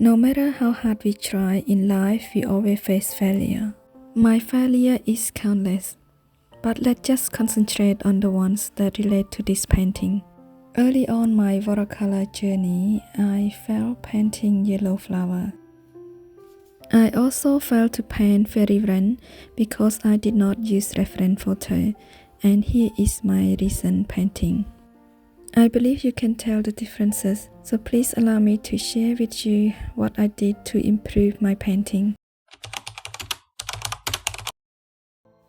No matter how hard we try in life, we always face failure. My failure is countless, but let's just concentrate on the ones that relate to this painting. Early on my watercolor journey, I failed painting yellow flower. I also failed to paint fairy wren because I did not use reference photo, and here is my recent painting. I believe you can tell the differences, so please allow me to share with you what I did to improve my painting.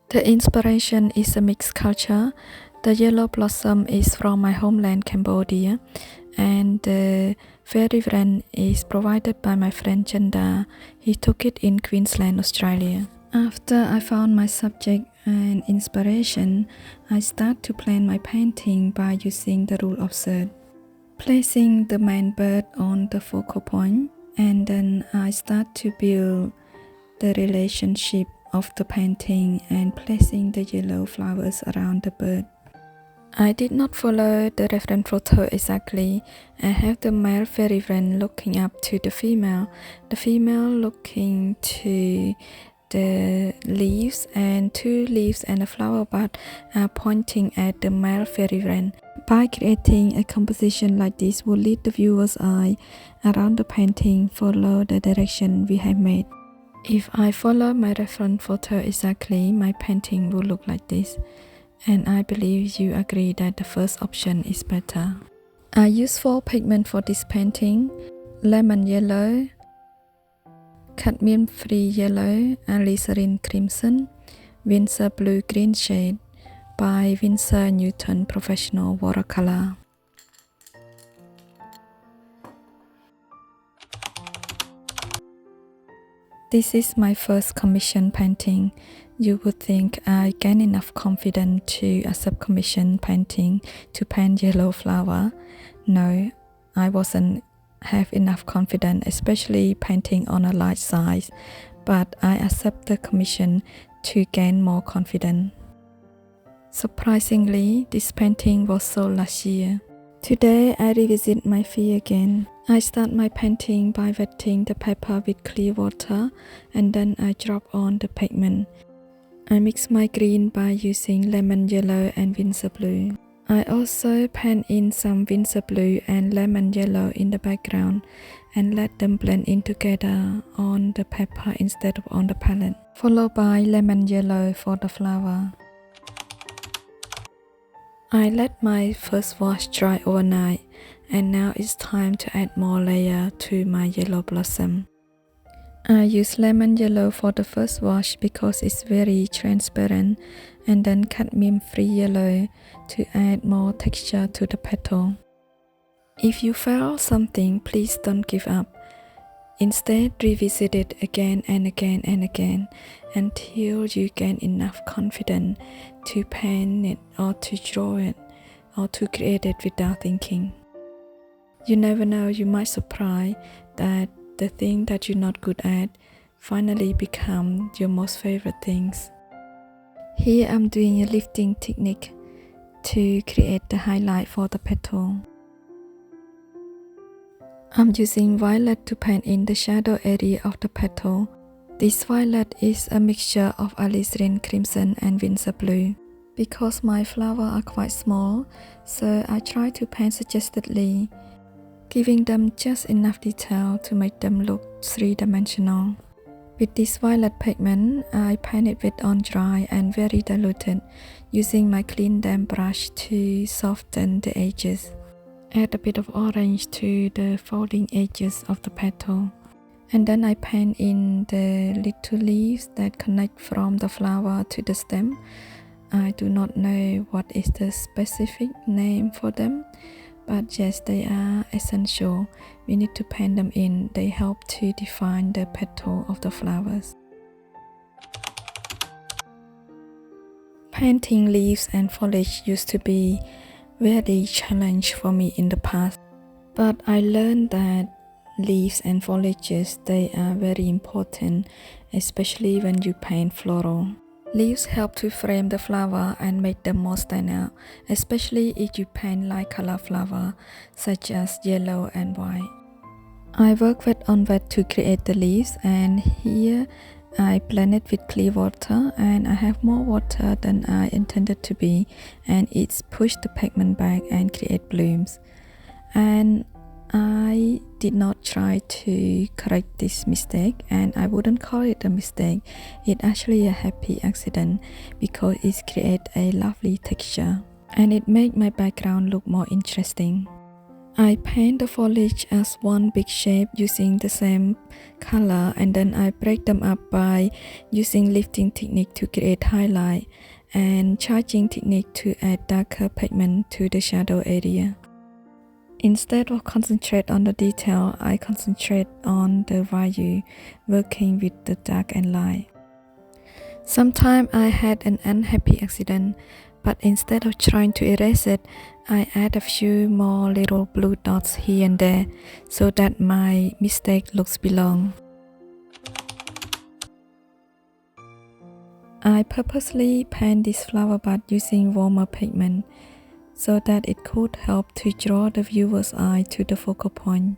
The inspiration is a mixed culture. The yellow blossom is from my homeland Cambodia, and the fairy wren is provided by my friend Chanda. He took it in Queensland, Australia. After I found my subject and inspiration, I start to plan my painting by using the rule of thirds, placing the main bird on the focal point, and then I start to build the relationship of the painting and placing the yellow flowers around the bird. I did not follow the reference photo exactly. I have the male fairy wren looking up to the female looking to the leaves, and two leaves and a flower bud are pointing at the male fairy wren. By creating a composition like this will lead the viewer's eye around the painting, follow the direction we have made. If I follow my reference photo exactly, my painting will look like this, and I believe you agree that the first option is better. I use 4 pigments for this painting: lemon yellow, cadmium-free yellow, alizarin crimson, Winsor blue green shade by Winsor Newton Professional Watercolor. This is my first commission painting. You would think I gained enough confidence to accept commission painting to paint yellow flower. No, I wasn't have enough confidence, especially painting on a large size, but I accept the commission to gain more confidence. Surprisingly, this painting was sold last year. Today I revisit my fear again. I start my painting by wetting the paper with clear water, and then I drop on the pigment. I mix my green by using lemon yellow and Winsor blue. I also paint in some Winsor blue and lemon yellow in the background and let them blend in together on the paper instead of on the palette, followed by lemon yellow for the flower. I let my first wash dry overnight, and now it's time to add more layer to my yellow blossom. I use lemon yellow for the first wash because it's very transparent, and then cadmium-free yellow to add more texture to the petal. If you fail something, please don't give up. Instead, revisit it again and again and again until you gain enough confidence to paint it or to draw it or to create it without thinking. You never know, you might surprise that the thing that you're not good at finally become your most favorite things. Here I'm doing a lifting technique to create the highlight for the petal. I'm using violet to paint in the shadow area of the petal. This violet is a mixture of alizarin crimson and Winsor blue. Because my flowers are quite small, so I try to paint suggestedly, giving them just enough detail to make them look three-dimensional. With this violet pigment, I paint it wet on dry and very diluted, using my clean damp brush to soften the edges. Add a bit of orange to the folding edges of the petal. And then I paint in the little leaves that connect from the flower to the stem. I do not know what is the specific name for them, but yes, they are essential. We need to paint them in. They help to define the petal of the flowers. Painting leaves and foliage used to be very challenge for me in the past, but I learned that leaves and foliages, they are very important, especially when you paint floral. Leaves help to frame the flower and make them more stand out, especially if you paint light color flower such as yellow and white. I work wet on wet to create the leaves, and here I blend it with clear water, and I have more water than I intended to be, and it's pushed the pigment back and create blooms. And I did not try to correct this mistake, and I wouldn't call it a mistake. It's actually a happy accident because it creates a lovely texture and it makes my background look more interesting. I paint the foliage as one big shape using the same color, and then I break them up by using lifting technique to create highlight and charging technique to add darker pigment to the shadow area. Instead of concentrate on the detail, I concentrate on the value, working with the dark and light. Sometimes I had an unhappy accident, but instead of trying to erase it, I add a few more little blue dots here and there so that my mistake looks belong. I purposely paint this flower bud using warmer pigment so that it could help to draw the viewer's eye to the focal point.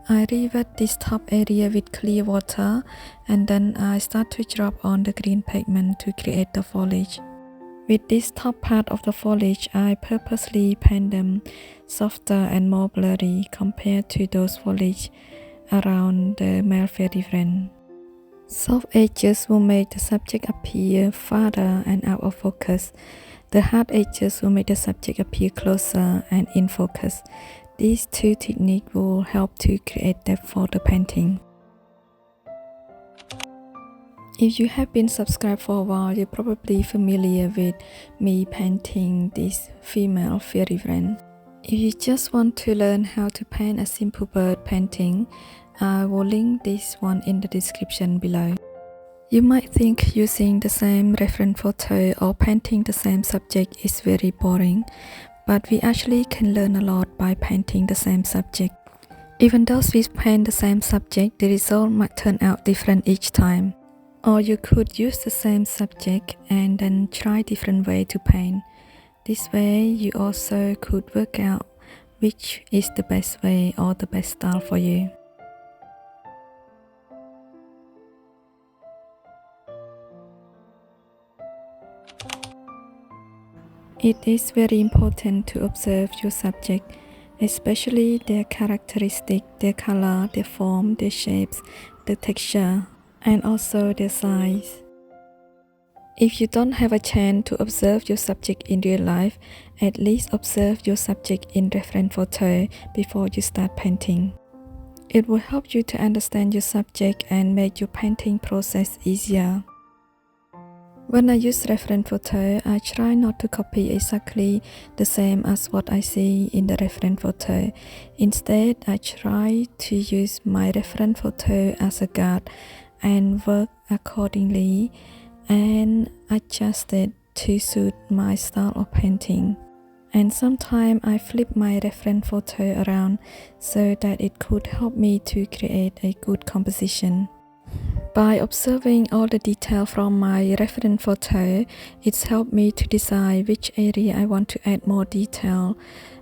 I rewet this top area with clear water, and then I start to drop on the green pigment to create the foliage. With this top part of the foliage, I purposely paint them softer and more blurry compared to those foliage around the male fairy wren. Soft edges will make the subject appear farther and out of focus. The hard edges will make the subject appear closer and in focus. These two techniques will help to create depth for the painting. If you have been subscribed for a while, you're probably familiar with me painting this female fairy wren. If you just want to learn how to paint a simple bird painting, I will link this one in the description below. You might think using the same reference photo or painting the same subject is very boring, but we actually can learn a lot by painting the same subject. Even though we paint the same subject, the result might turn out different each time. Or you could use the same subject and then try different way to paint. This way you also could work out which is the best way or the best style for you. It is very important to observe your subject, especially their characteristics, their color, their form, their shapes, the texture, and also their size. If you don't have a chance to observe your subject in real life, at least observe your subject in reference photo before you start painting. It will help you to understand your subject and make your painting process easier. When I use reference photo, I try not to copy exactly the same as what I see in the reference photo. Instead, I try to use my reference photo as a guide and work accordingly and adjust it to suit my style of painting. And sometimes I flip my reference photo around so that it could help me to create a good composition. By observing all the detail from my reference photo, it's helped me to decide which area I want to add more detail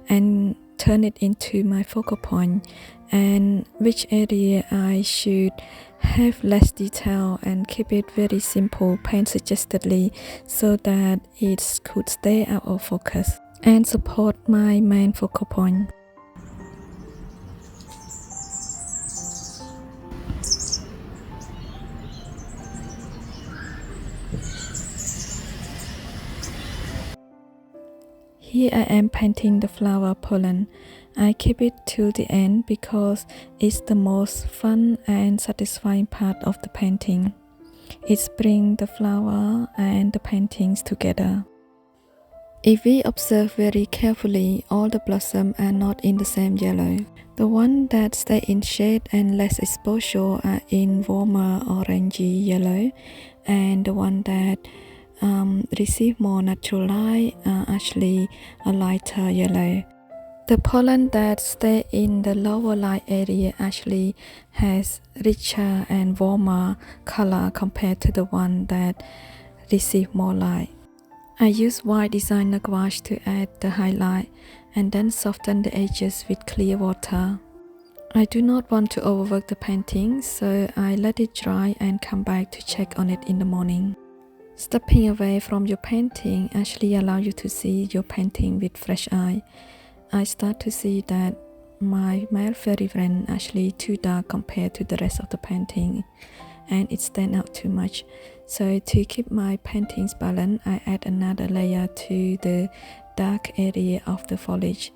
and turn it into my focal point, and which area I should have less detail and keep it very simple, paint suggestedly so that it could stay out of focus and support my main focal point. Here I am painting the flower pollen. I keep it to the end because it's the most fun and satisfying part of the painting. It brings the flower and the paintings together. If we observe very carefully, all the blossoms are not in the same yellow. The ones that stay in shade and less exposure are in warmer orangey yellow, and the ones that receive more natural light are actually a lighter yellow. The pollen that stay in the lower light area actually has richer and warmer color compared to the one that receive more light. I use white designer gouache to add the highlight and then soften the edges with clear water. I do not want to overwork the painting, so I let it dry and come back to check on it in the morning. Stepping away from your painting actually allows you to see your painting with fresh eye. I start to see that my male fairy wren actually too dark compared to the rest of the painting, and it stands out too much. So to keep my paintings balanced, I add another layer to the dark area of the foliage,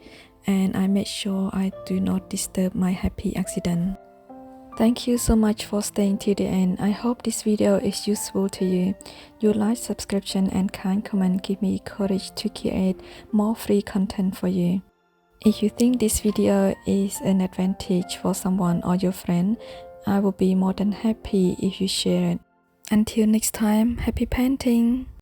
and I make sure I do not disturb my happy accident. Thank you so much for staying till the end. I hope this video is useful to you. Your like, subscription and kind comment give me courage to create more free content for you. If you think this video is an advantage for someone or your friend, I will be more than happy if you share it. Until next time, happy painting!